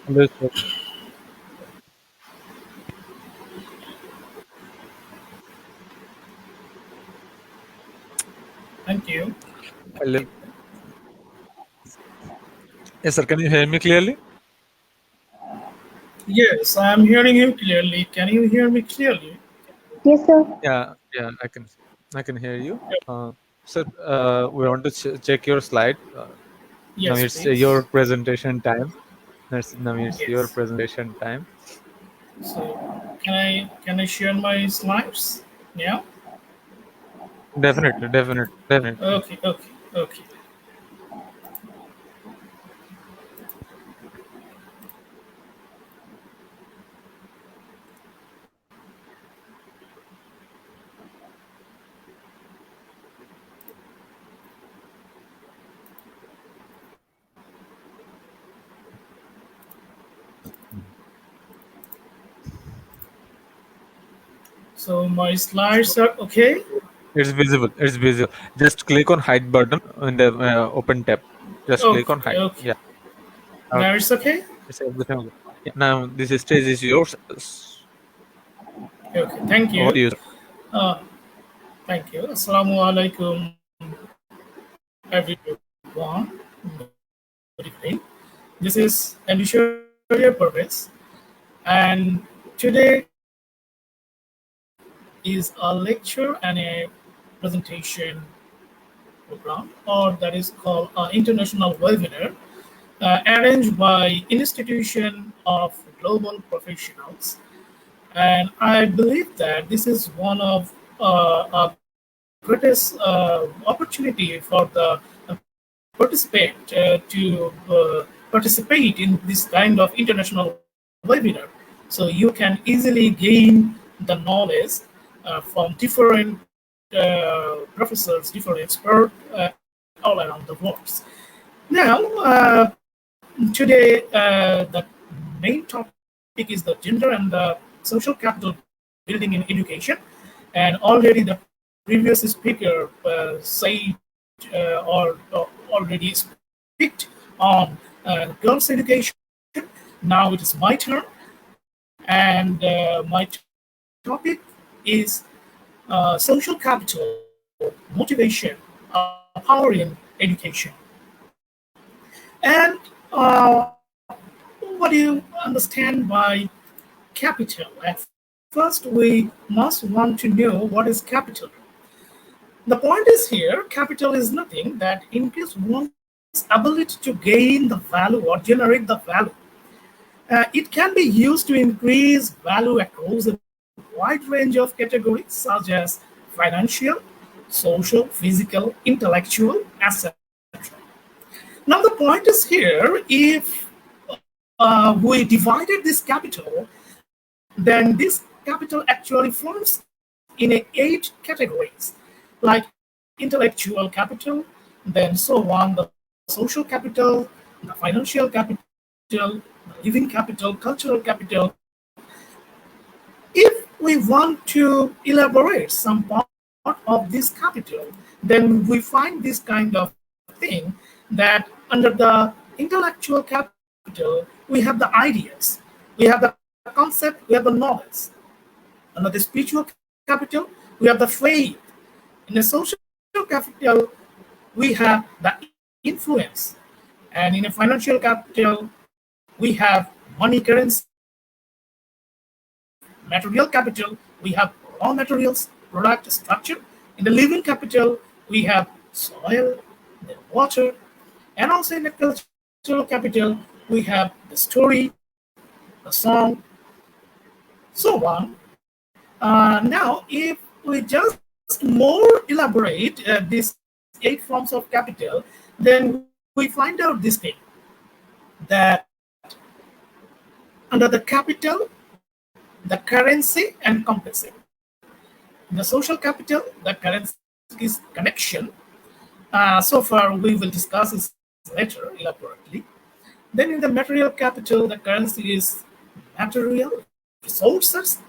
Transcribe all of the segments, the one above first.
Understood. Thank you. Hello. Yes, sir. Can you hear me clearly? Yes, I'm hearing you clearly. Can you hear me clearly? Yes, sir. Yeah, yeah, I can hear you. Sir, we want to check your slide. Now Yes, it's please. your presentation time. Now it's your Yes. presentation time. So can I share my slides? Yeah. Definitely, definitely, definitely. Okay. Okay. Okay. So my slides are okay. It's visible. It's visible. Just click on hide button in the open tab. Just click on Okay. hide. Okay. Yeah. Now Okay. it's okay. It's everything okay. Yeah. Now this stage is yours. Okay. Thank Over to you. you, sir. Uh, Thank you. Assalamu alaikum, everyone. Good evening. This is Shahriar Parvez, and today is a lecture and a presentation program, or that is called international webinar, arranged by Institution of Global Professionals. And I believe that this is one of a greatest opportunity for the participant to participate in this kind of international webinar. So you can easily gain the knowledge from different professors, different experts all around the world. Now, today, the main topic is the gender and the social capital building in education. And already the previous speaker said or already speak on girls' education. Now it is my turn, and my topic is social capital, motivation, empowering education. And what do you understand by capital? At first, we must want to know what is capital. The point is here, capital is nothing that increases one's ability to gain the value or generate the value. It can be used to increase value across a wide range of categories such as financial, social, physical, intellectual, etc. Now the point is here, if we divided this capital, then this capital actually forms in eight categories, like intellectual capital, then so on, the social capital, the financial capital, the living capital, cultural capital. If we want to elaborate some part of this capital, then we find this kind of thing that under the intellectual capital, we have the ideas, we have the concept, we have the knowledge. Under the spiritual capital, we have the faith. In the social capital, we have the influence. And in a financial capital, we have money, currency. Material capital, we have raw materials, product structure. In the living capital, we have soil, the water, and also in the cultural capital, we have the story, the song, so on. Now, if we just more elaborate these eight forms of capital, then we find out this thing that under the capital, the currency and compensation. In the social capital, the currency is connection. So far, we will discuss this later elaborately. Then in the material capital, the currency is material resources,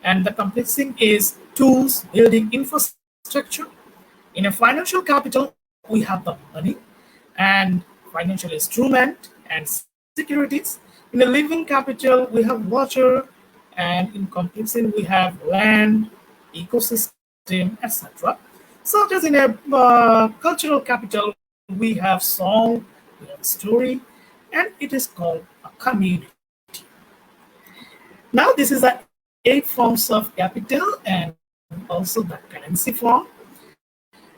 and the complexing is tools, building infrastructure. In a financial capital, we have the money and financial instrument and securities. In a living capital, we have water, and in complexing, we have land, ecosystem, etc. Such as in a cultural capital, we have song, we have story, and it is called a community. Now, this is the 8 forms of capital and also the currency form.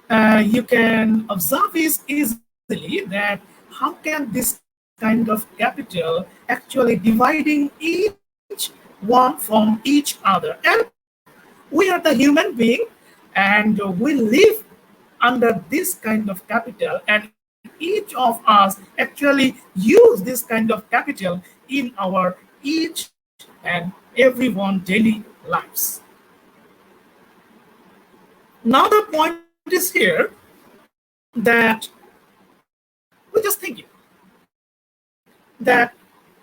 You can observe is easily that how can this kind of capital actually dividing each one from each other. And we are the human being, and we live under this kind of capital, and each of us actually use this kind of capital in our each and everyone daily lives. Now the point is here that we're just thinking that,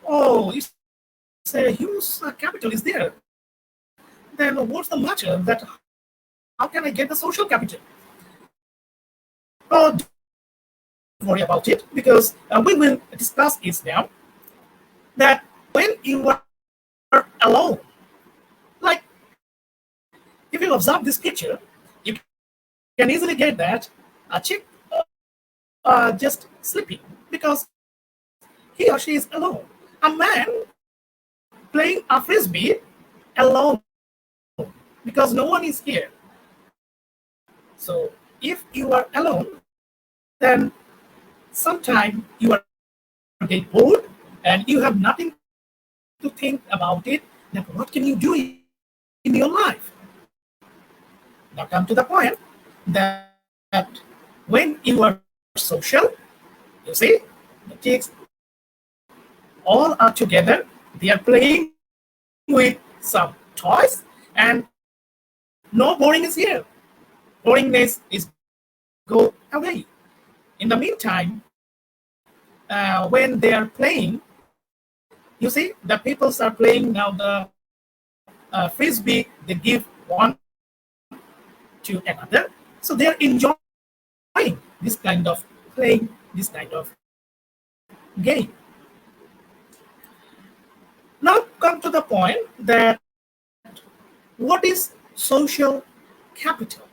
oh, it's a huge capital is there. Then what's the matter? That how can I get the social capital? Oh, don't worry about it, because we will discuss it now. That when you are alone, like if you observe this picture, you can easily get that a chick just sleeping because he or she is alone. A man playing a frisbee alone because no one is here. So if you are alone, then sometime you are get bored and you have nothing to think about it. Then what can you do in your life? Now come to the point that when you are social, you see the kids all are together. They are playing with some toys, and no boring is here. Boringness is go away. In the meantime, when they are playing, you see the peoples are playing now the frisbee. They give one to another, so they are enjoying this kind of playing, this kind of game. Now come to the point that what is social capital?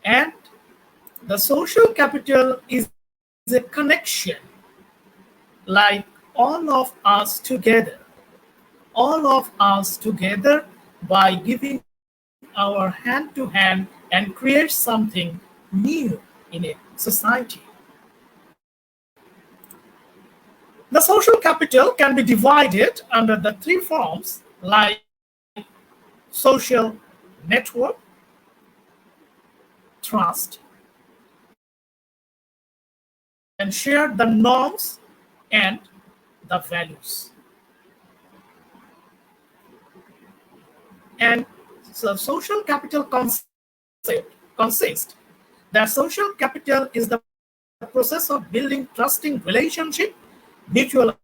And the social capital is a connection, like all of us together by giving our hand to hand and create something new in a society. The social capital can be divided under the 3 forms like social network, trust, and share the norms and the values. And the social capital consists that social capital is the process of building trusting relationship, mutual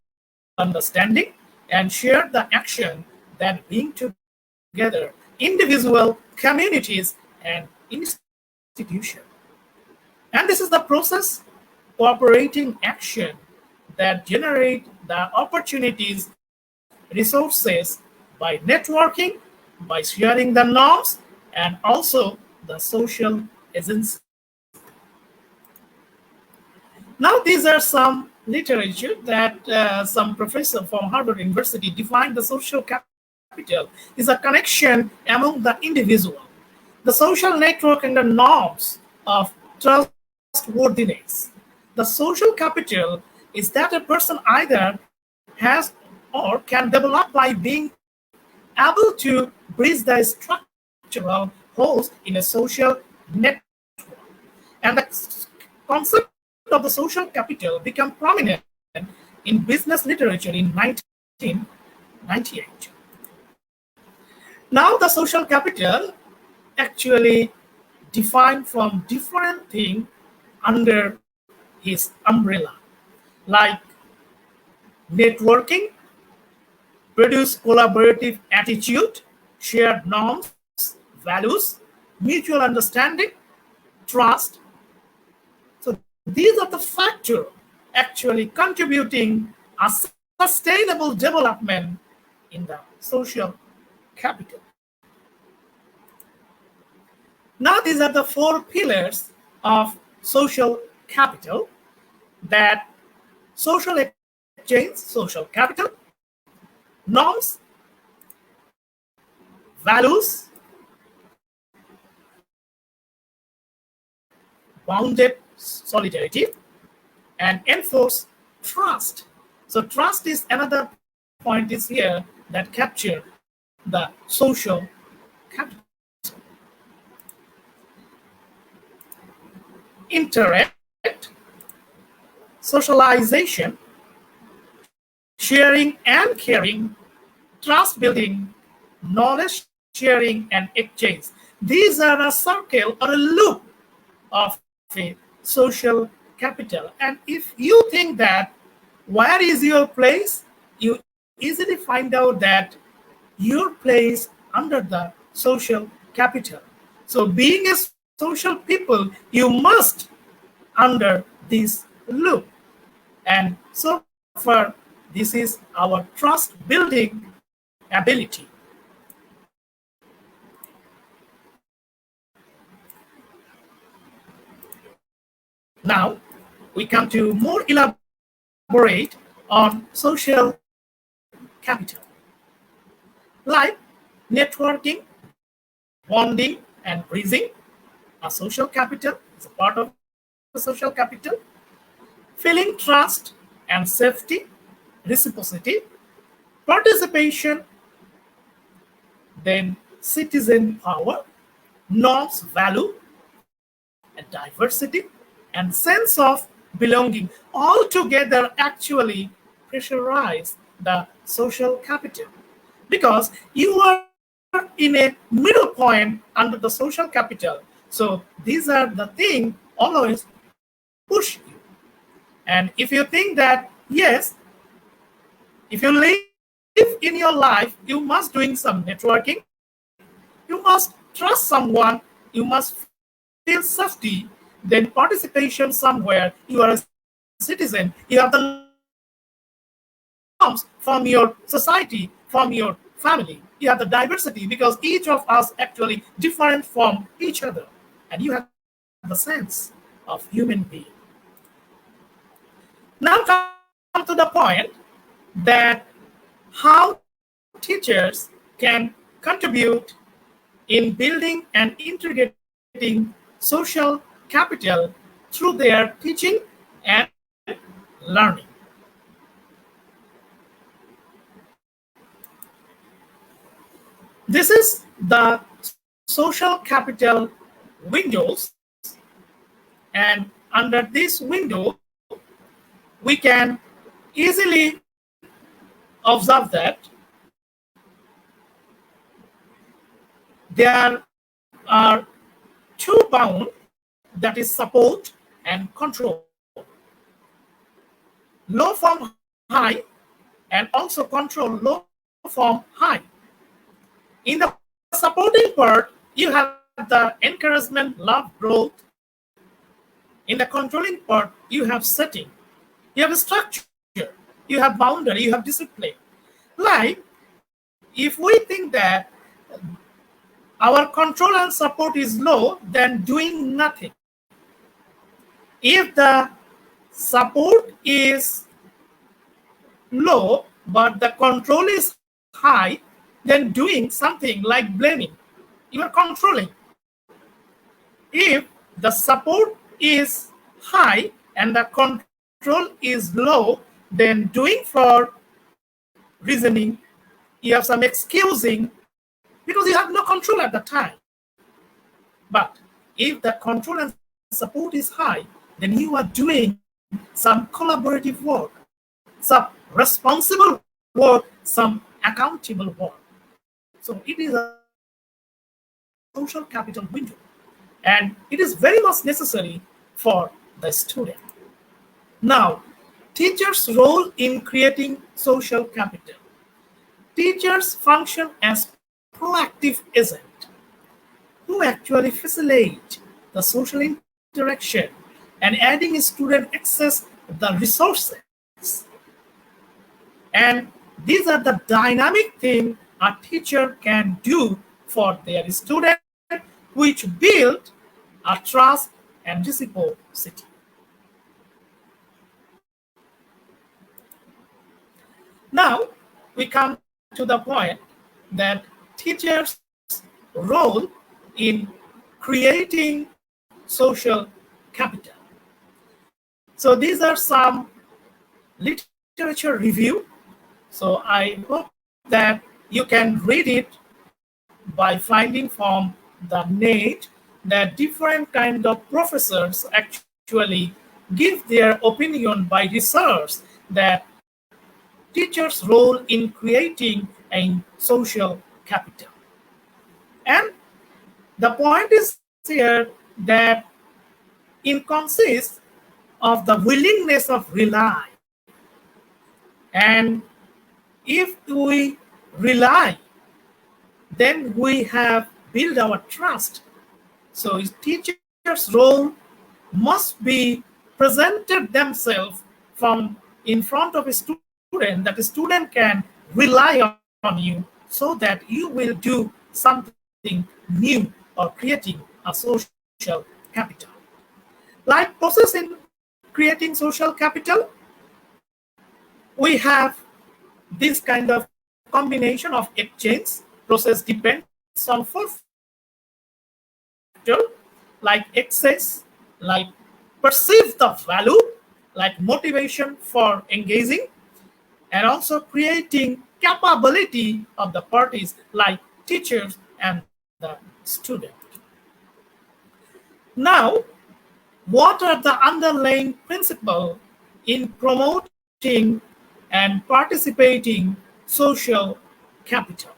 understanding, and share the action that bring together individual, communities, and institutions. And this is the process cooperating action that generate the opportunities, resources by networking, by sharing the norms, and also the social agency. Now, these are some literature that some professor from Harvard University defined the social capital is a connection among the individual, the social network, and the norms of trustworthiness. The social capital is that a person either has or can develop by being able to bridge the structural holes in a social network. And the concept of the social capital became prominent in business literature in 1998. Now, the social capital actually defined from different things under his umbrella, like networking, produce collaborative attitude, shared norms, values, mutual understanding, trust. So these are the factors actually contributing a sense sustainable development in the social capital. Now, these are the four pillars of social capital: that social exchange, social capital, norms, values, bounded solidarity, and enforce trust. So trust is another point is here that capture the social capital. Interact, socialization, sharing and caring, trust building, knowledge sharing and exchange. These are a circle or a loop of a social capital. And if you think that where is your place, you easily find out that your place under the social capital. So being a social people, you must under this loop. And so far, this is our trust building ability. Now, we come to more elaborate on social capital, like networking, bonding, and bridging. A social capital is a part of a social capital. Feeling trust and safety, reciprocity, participation, then citizen power, norms, value, and diversity, and sense of belonging all together actually pressurize the social capital, because you are in a middle point under the social capital. So these are the things always push you. And if you think that yes, if you live in your life, you must doing some networking, you must trust someone, you must feel safety, then participation somewhere, you are a citizen, you have the norms from your society, from your family, you have the diversity because each of us actually different from each other, and you have the sense of human being. Now come to the point that how teachers can contribute in building and integrating social capital through their teaching and learning. This is the social capital windows, and under this window, we can easily observe that there are two bounds, that is support and control. Low form high, and also control low form high. In the supporting part, you have the encouragement, love, growth. In the controlling part, you have setting, you have a structure, you have boundary, you have discipline. Like if we think that our control and support is low, then doing nothing. If the support is low but the control is high, then doing something like blaming, you are controlling. If the support is high and the control is low, then doing for reasoning, you have some excusing because you have no control at the time. But if the control and support is high, then you are doing some collaborative work, some responsible work, some accountable work. So it is a social capital window. And it is very much necessary for the student. Now, teachers' role in creating social capital. Teachers function as proactive agent who actually facilitate the social interaction and adding student access the resources. They are the ones And these are the dynamic things a teacher can do for their student, which build a trust and reciprocity. Now we come to the point that teachers' role in creating social capital. So these are some literature review. So I hope that you can read it by finding from the net that different kind of professors actually give their opinion by research that teachers' role in creating a social capital. And the point is here that it consists of the willingness of rely. And if we rely, then we have built our trust. So teachers' role must be presented themselves from in front of a student that a student can rely on you so that you will do something new or creating a social capital. Like process in creating social capital, we have this kind of combination of exchange. Process depends on four factors like access, like perceive the value, like motivation for engaging, and also creating capability of the parties like teachers and the student. Now, what are the underlying principles in promoting and participating social capital?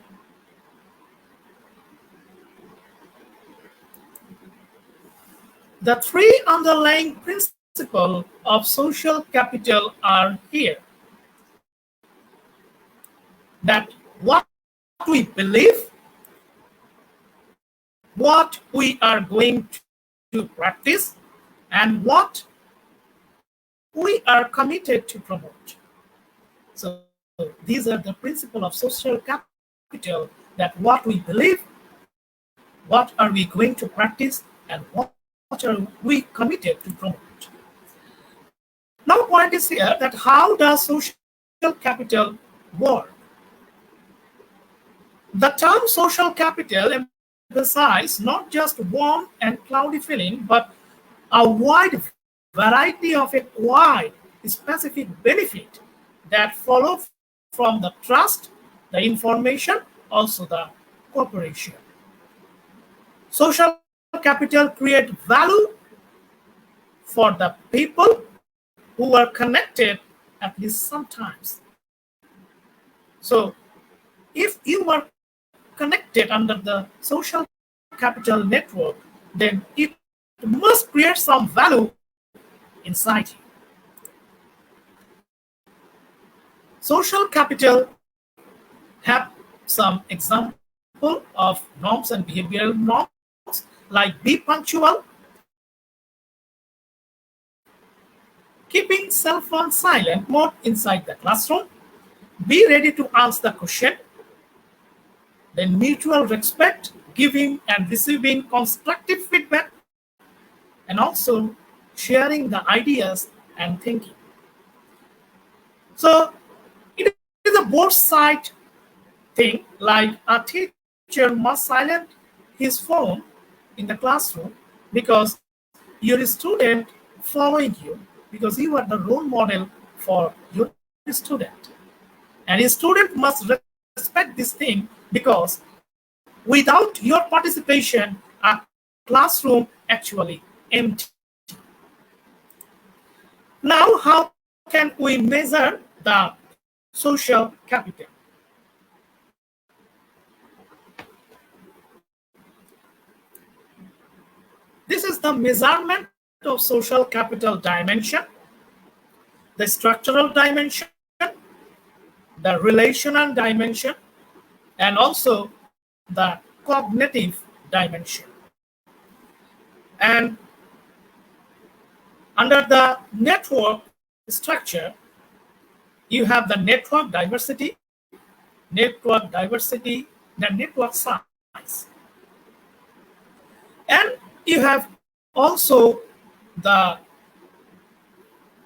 The three underlying principles of social capital are here. That what we believe, what we are going to practice, and what we are committed to promote. So these are the principle of social capital that what we believe, what are we going to practice, and what are we committed to promote. Now, point is here that how does social capital work? The term social capital emphasizes not just warm and cloudy feeling, but a wide variety of a wide specific benefit that follow from the trust, the information, also the cooperation. Social capital create value for the people who are connected at least sometimes. So if you are connected under the social capital network, then it must create some value inside you. Social capital have some example of norms and behavioral norms like be punctual, keeping cell phone silent mode inside the classroom, be ready to ask the question, then mutual respect, giving and receiving constructive feedback, and also sharing the ideas and thinking. So it is a both side thing, like a teacher must silence his phone in the classroom because your student following you, because you are the role model for your student. And a student must respect this thing because without your participation, a classroom actually empty. Now, how can we measure the social capital? This is the measurement of social capital dimension, the structural dimension, the relational dimension, and also the cognitive dimension. And under the network structure, You have the network diversity, the network size. And you have also the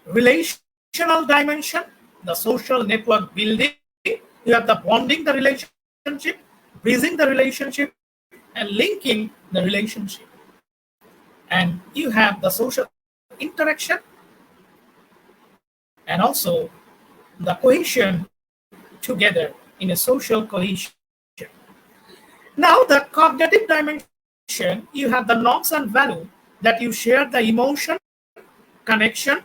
relational dimension, the social network building. You have the bonding the relationship, bridging the relationship, and linking the relationship. And you have the social interaction and also the cohesion together in a social cohesion. Now, the cognitive dimension, you have the norms and value that you share the emotion, connection,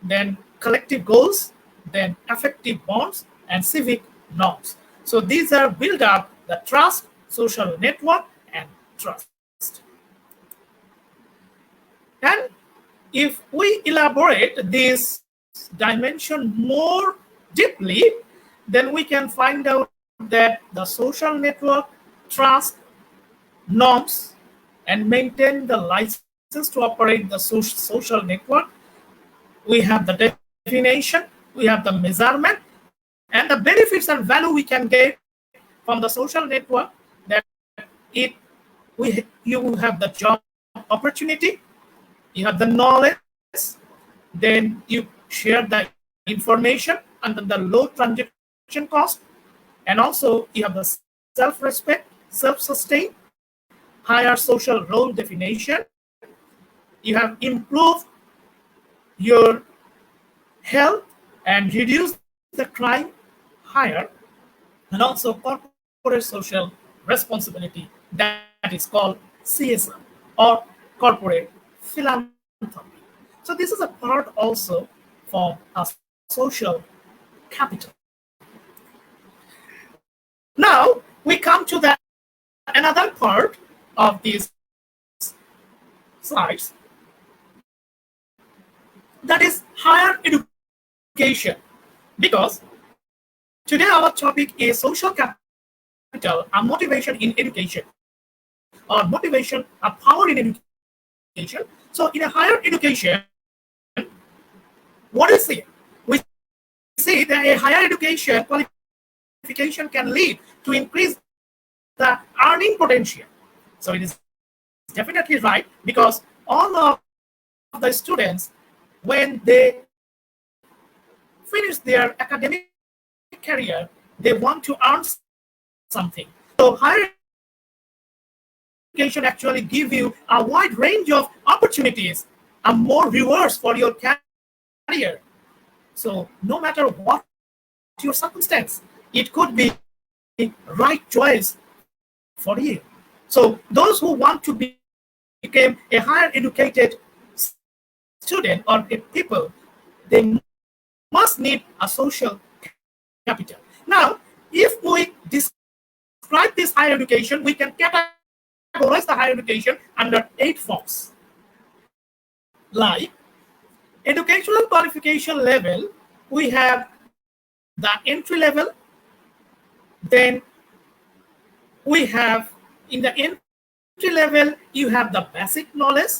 then collective goals, then affective bonds, and civic norms. So these are build up the trust, social network, and trust. And if we elaborate this dimension more deeply, then we can find out that the social network, trust, norms, and maintain the license to operate the social network. We have the definition, we have the measurement, and the benefits and value we can get from the social network, that it you have the job opportunity, you have the knowledge, then you share the information under the low transaction cost, and also you have the self-respect, self-sustain, higher social role definition. You have improved your health and reduce the crime higher, and also corporate social responsibility that is called CSR or corporate philanthropy. So this is a part also from a social capital. Now we come to the another part of these slides, that is higher education, because today our topic is social capital and motivation in education, or motivation, a power in education. So in a higher education, what is it? We see that a higher education qualification can lead to increase the earning potential. So it is definitely right, because all of the students, when they finish their academic career, they want to earn something. So higher education actually give you a wide range of opportunities, a more rewards for your career. So no matter what your circumstance, it could be right choice for you. So those who want to become a higher educated student or a people, they must need a social capital. Now, if we describe this higher education, we can categorize the higher education under 8 forms. Like educational qualification level, we have the entry level, then we have in the entry level you have the basic knowledge,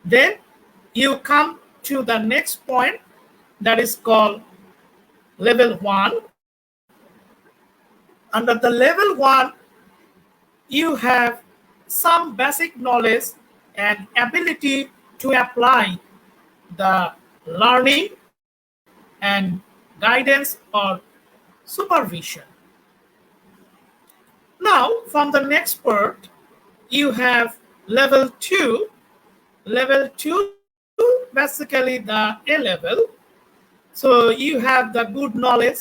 then you come to the next point, that is called level 1. Under the level 1 you have some basic knowledge and ability to apply the learning and guidance or supervision. Now, from the next part, you have level 2. Level 2, basically the A level. So you have the good knowledge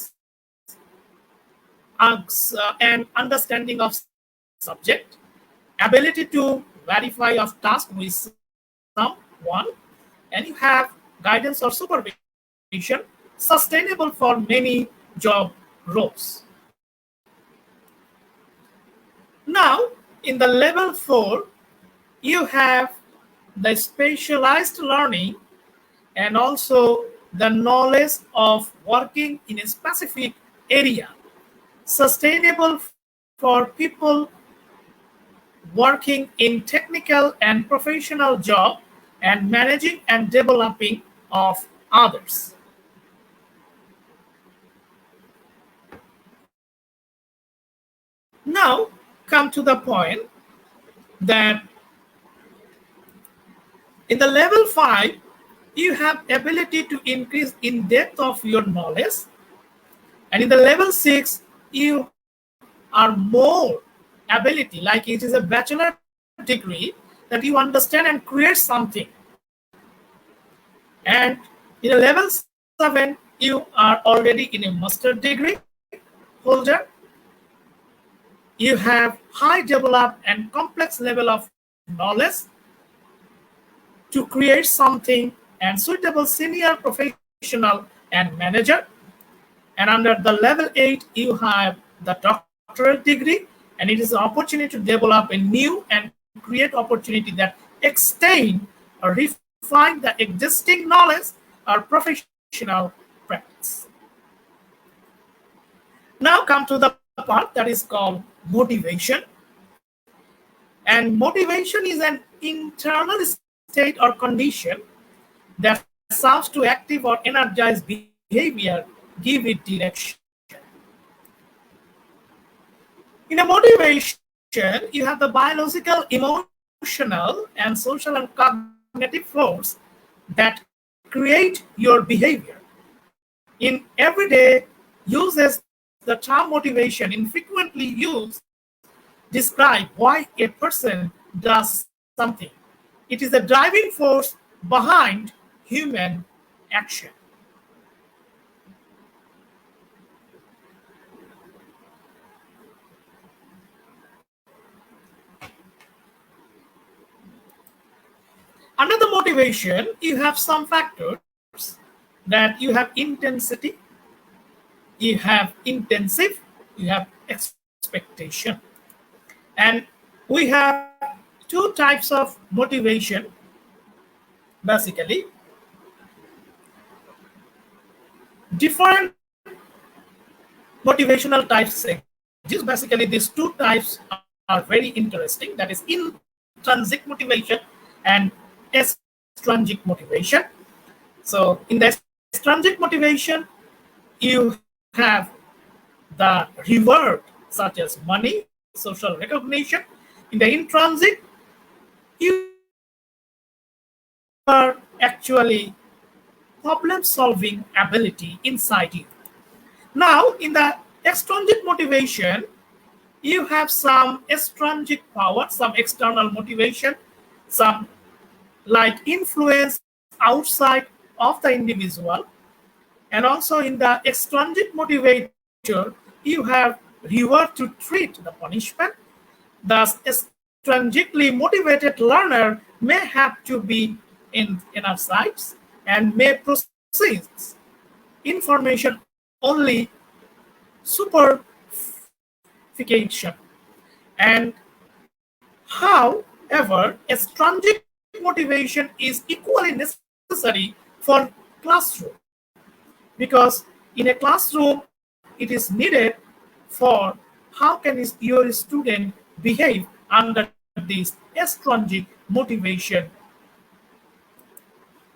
and understanding of subject, ability to verify of task with someone, and you have guidance or supervision sustainable for many job roles. Now, in the level 4, you have the specialized learning and also the knowledge of working in a specific area, sustainable for people working in technical and professional job, and managing and developing of companies. others. Now, come to the point that in the level 5, you have ability to increase in depth of your knowledge. And in the level 6, you are more ability, like it is a bachelor degree, that you understand and create something. And in a level 7, you are already in a master degree holder. You have high developed and complex level of knowledge to create something and suitable senior professional and manager. And under the level 8, you have the doctorate degree, and it is an opportunity to develop a new and create opportunity that extend or refine the existing knowledge or professional practice. Now come to the part that is called motivation. And motivation is an internal state or condition that serves to active or energize behavior, give it direction. In a motivation, you have the biological, emotional, and social and cognitive force that create your behavior. In everyday uses, the term motivation infrequently used describe why a person does something. It is the driving force behind human action. Under the motivation, you have some factors that you have intensity, you have intensive, you have expectation. And we have two types of motivation basically. Different motivational types exist. Basically, these two types are very interesting. That is intrinsic motivation and extrinsic motivation. So in the extrinsic motivation, you have the reward such as money, social recognition. In the intrinsic, you are actually problem solving ability inside you. Now, in the extrinsic motivation, you have some extrinsic power, some external motivation, some like influence outside of the individual. And also in the extrinsic motivator, you have reward to treat the punishment. Thus, extrinsically motivated learner may have to be in inner sights and may process information only superficiation. And however, extrinsic motivation is equally necessary for classroom, because in a classroom it is needed for how can your student behave under this extrinsic motivation.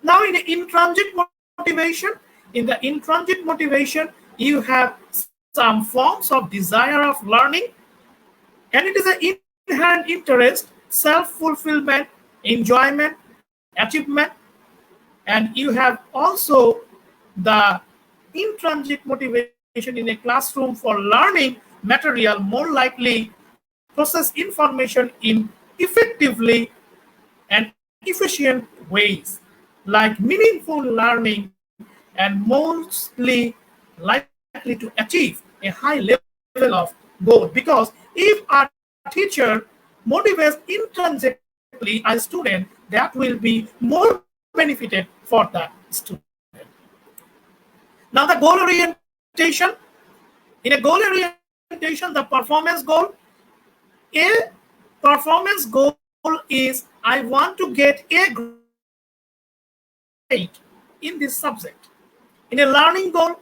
Now in the intrinsic motivation, in the intrinsic motivation you have some forms of desire of learning, and it is an inherent interest, self-fulfillment, enjoyment, achievement. And you have also the intrinsic motivation in a classroom for learning material, more likely process information in effectively and efficient ways, like meaningful learning, and mostly likely to achieve a high level of goal. Because if a teacher motivates intrinsically a student, that will be more benefited for that student. Now the goal orientation. In a goal orientation, the performance goal, a performance goal is I want to get a grade in this subject. In a learning goal,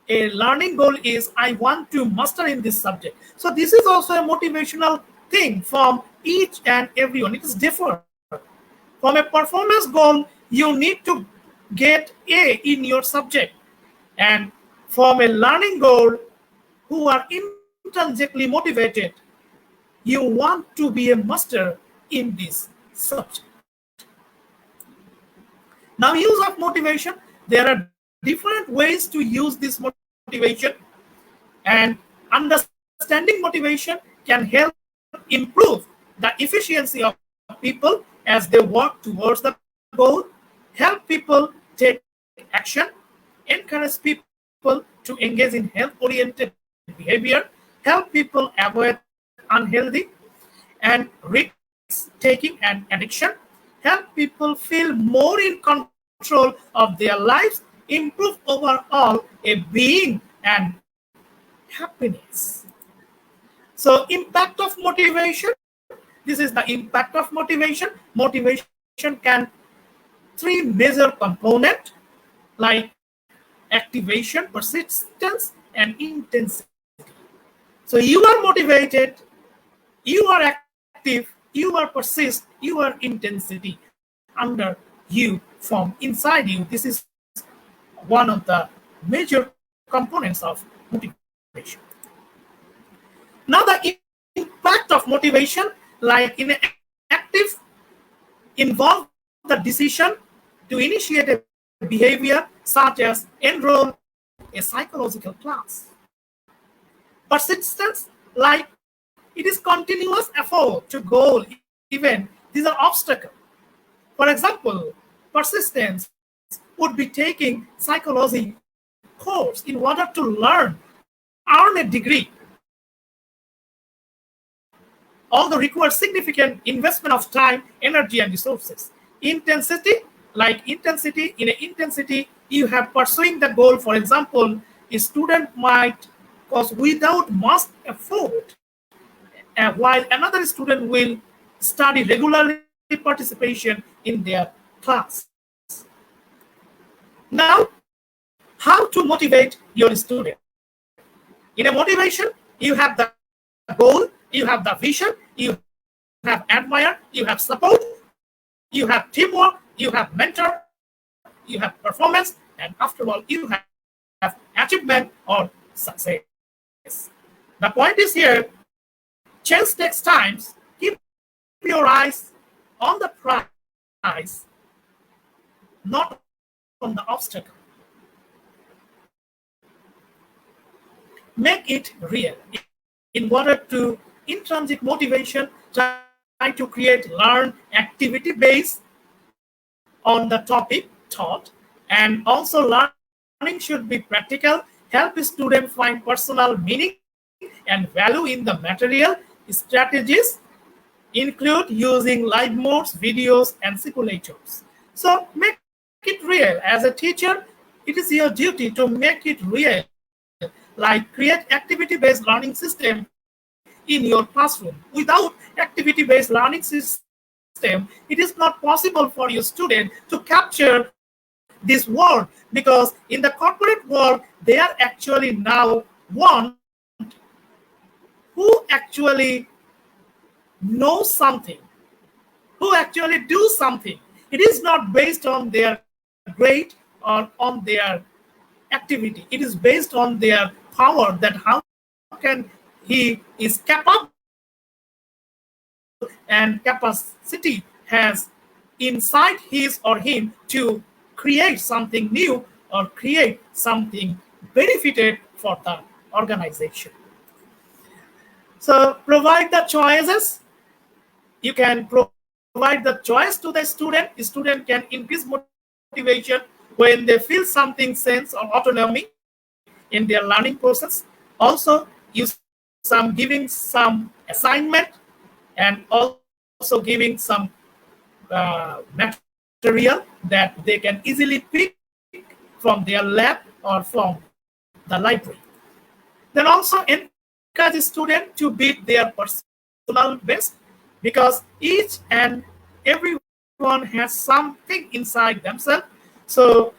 a learning goal is I want to master in this subject. So this is also a motivational thing from each and everyone. It is different. From a performance goal, you need to get A in your subject, and from a learning goal who are intrinsically motivated, you want to be a master in this subject. Now, use of motivation. There are different ways to use this motivation, and understanding motivation can help improve the efficiency of people as they work towards the goal, help people take action, encourage people to engage in health oriented behavior, help people avoid unhealthy and risk taking and addiction, help people feel more in control of their lives, improve overall a being and happiness. So, impact of motivation. This is the impact of motivation. Motivation can three major components like activation, persistence, and intensity. So you are motivated, you are active, you are persist, you are intensity under you from inside you. This is one of the major components of motivation. Now the impact of motivation, like in active, involve the decision to initiate a behavior such as enroll a psychological class. Persistence, like it is continuous effort to goal even these are obstacles. For example, persistence would be taking psychology course in order to learn, earn a degree. Although requires significant investment of time, energy, and resources. Intensity, like intensity, you have pursuing the goal. For example, a student might cause without much effort, while another student will study regularly participation in their class. Now, how to motivate your student? In a motivation, you have the goal, you have the vision, you have admire, you have support, you have teamwork, you have mentor, you have performance, and after all, you have achievement or success. The point is here, change takes time. Keep your eyes on the prize, not on the obstacle. Make it real. In order to intrinsic motivation, try to create learn activity based on the topic taught, and also learning should be practical, help student find personal meaning and value in the material. Strategies include using live modes, videos, and simulators. So make it real. As a teacher, it is your duty to make it real, like create activity-based learning system in your classroom. Without activity-based learning system, it is not possible for your student to capture this world, because in the corporate world, they are actually now want who actually know something, who actually do something. It is not based on their grade or on their activity. It is based on their power, that how can he is capable and capacity has inside his or him to create something new or create something benefited for the organization. So provide the choices. You can provide the choice to the student. Student can increase motivation when they feel something sense of autonomy in their learning process. Also, you some giving some assignment and also giving some material that they can easily pick from their lab or from the library. Then also encourage students to beat their personal best, because each and everyone has something inside themselves. So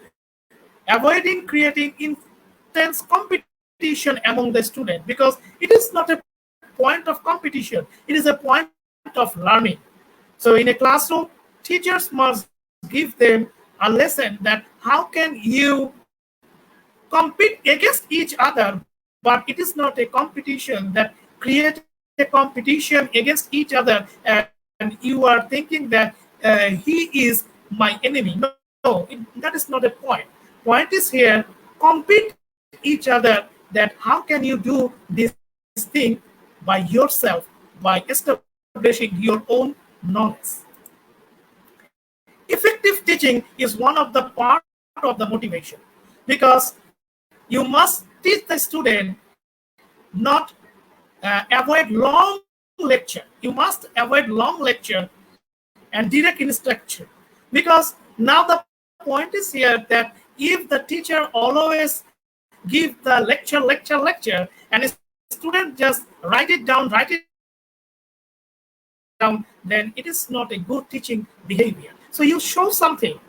avoiding creating intense competition among the student, because it is not a point of competition, it is a point of learning. So in a classroom, teachers must give them a lesson that what is important how can you compete against each other, but it is not a competition that create a competition against each other, and you are thinking that he is my enemy. No, that is not a point. Point is here, compete each other, that how can you do this thing by yourself, by establishing your own knowledge. Effective teaching is one of the part of the motivation, because you must teach the student not avoid long lecture. You must avoid long lecture and direct instruction, because now the point is here that if the teacher always give the lecture, and a student just write it down, then it is not a good teaching behavior. So you show something,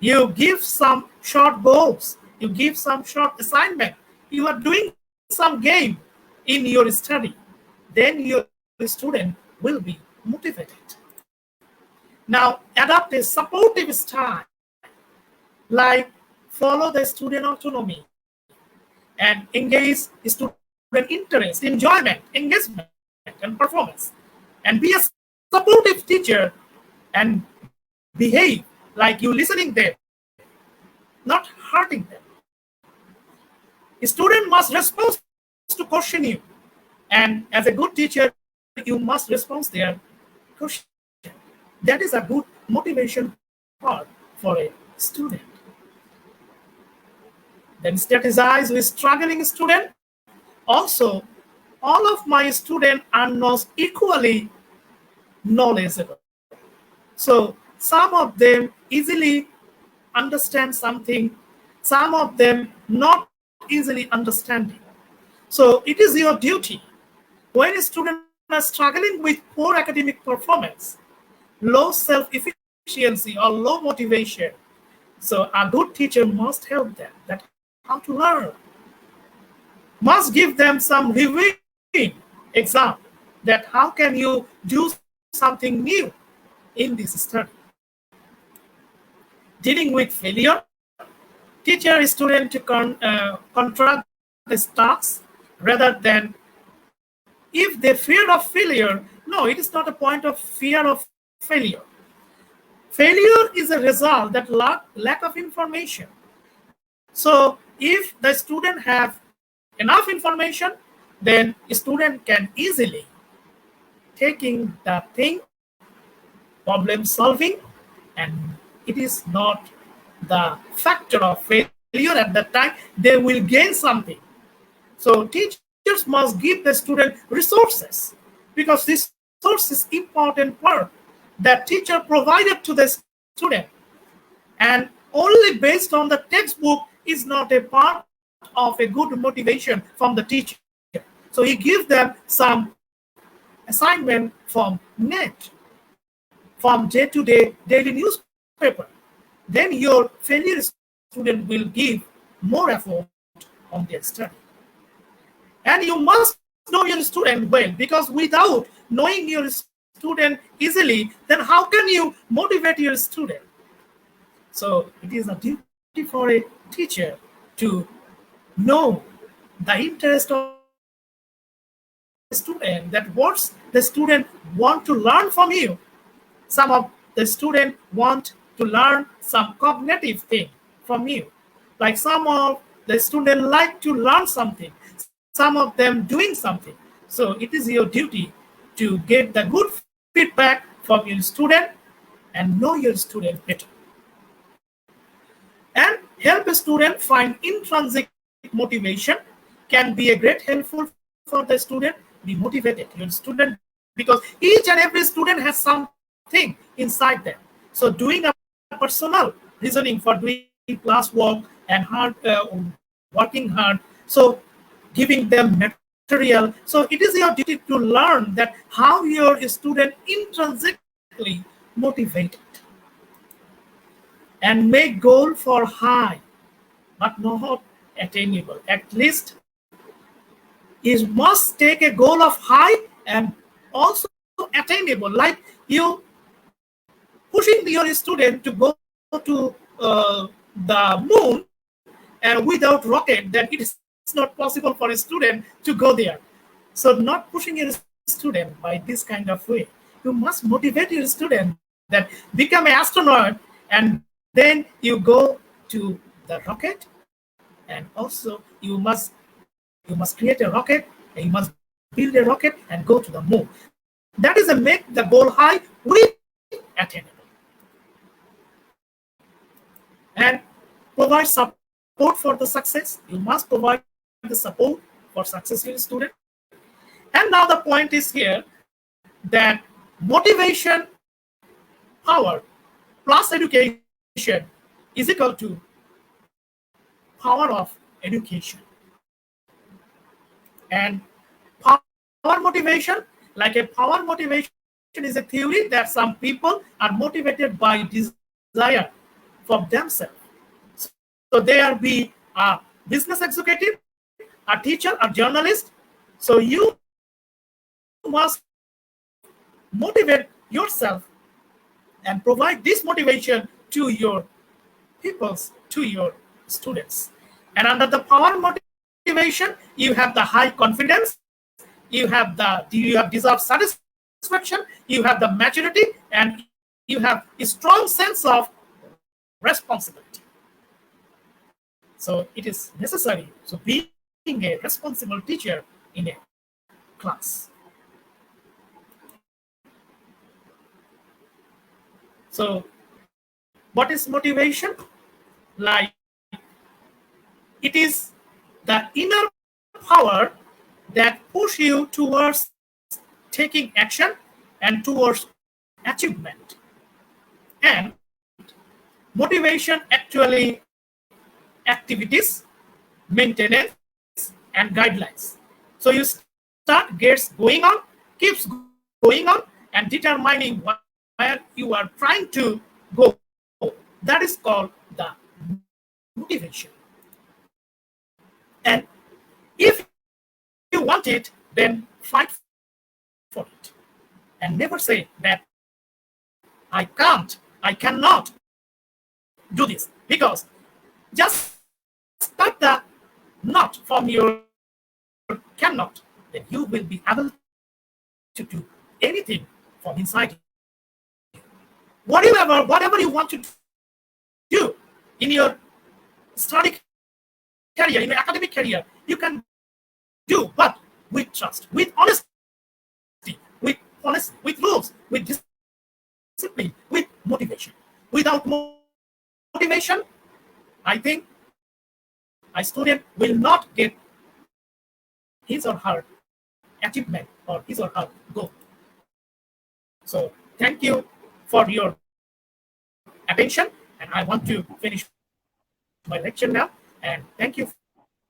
you give some short goals, you give some short assignment, you are doing some game in your study, then your student will be motivated. Now, adopt a supportive style, like follow the student autonomy and engage student interest, enjoyment, engagement, and performance, and be a supportive teacher and behave like you listening them, not hurting them. Student must respond to question you, and as a good teacher, you must respond their question. That is a good motivation part for a student. Then strategize with struggling student. Also, all of my students are not equally knowledgeable. So some of them easily understand something, some of them not easily understanding. So it is your duty, when students are struggling with poor academic performance, low self-efficiency or low motivation, so a good teacher must help them that how to learn, must give them some reviewing exam, that how can you do something new in this study. Dealing with failure, teach your student to contract the tasks rather than, if they fear of failure, no, it is not a point of fear of failure. Failure is a result that lack of information. So if the student have enough information, then student can easily taking the thing, problem solving, and it is not the factor of failure at that time. They will gain something. So teachers must give the student resources, because resource is important part that teacher provided to the student, and only based on the textbook is not a part of a good motivation from the teacher. So he gives them some assignment from net, from day-to-day daily newspaper. Then your failure student will give more effort on their study. And you must know your student well, because without knowing your student easily, then how can you motivate your student? So it is a duty for a teacher to know the interest of the student, that what's the student want to learn from you. Some of the student want to learn some cognitive thing from you, like some of the student like to learn something, some of them doing something. So it is your duty to get the good feedback from your student and know your student better, and help a student find intrinsic motivation can be a great helpful for the student be motivated. Your student, because each and every student has something inside them. So doing a personal reasoning for doing classwork and hard working hard, so giving them material. So it is your duty to learn that how your student intrinsically motivated, and make goal for high but not attainable. At least you must take a goal of high and also attainable, like you pushing your student to go to the moon and without rocket, then it is not possible for a student to go there. So not pushing your student by this kind of way. You must motivate your student that become an astronaut, and then you go to the rocket, and also you must create a rocket, and you must build a rocket and go to the moon. That is a make the goal high with attainable. And provide support for the success. You must provide the support for success in student. And now the point is here that motivation power plus education is equal to power of education. And power motivation, like a power motivation, is a theory that some people are motivated by desire for themselves. So there be a business executive, a teacher, a journalist. So you must motivate yourself and provide this motivation to your peoples, to your students. And under the power motivation, you have the high confidence, you have deserved satisfaction, you have the maturity, and you have a strong sense of responsibility. So it is necessary so being a responsible teacher in a class. So what is motivation? Like it is the inner power that push you towards taking action and towards achievement. And motivation actually activities, maintenance, and guidelines. So you start gets going on, keeps going on, and determining where you are trying to go. That is called the motivation. And if you want it, then fight for it. And never say that I can't, I cannot do this. Because just cut the knot from your cannot, then you will be able to do anything from inside you. Whatever you want to do in your study career, in your academic career, you can do, but with trust, with honesty, with policy, with rules, with discipline, with motivation. Without motivation, I think a student will not get his or her achievement or his or her goal. So thank you for your attention, and I want to finish my lecture now. And thank you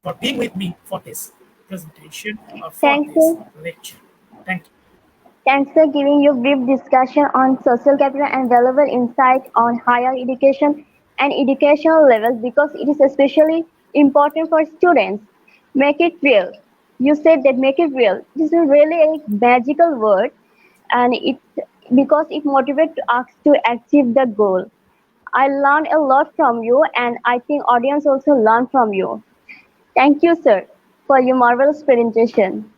for being with me for this presentation or for this lecture. Thank you. Thanks for, thanks for giving your brief discussion on social capital and valuable insight on higher education and educational levels because it is especially important for students. Make it real. You said that make it real. This is really a magical word and it because it motivates us to achieve the goal. I learned a lot from you and I think audience also learned from you. Thank you, sir, for your marvelous presentation.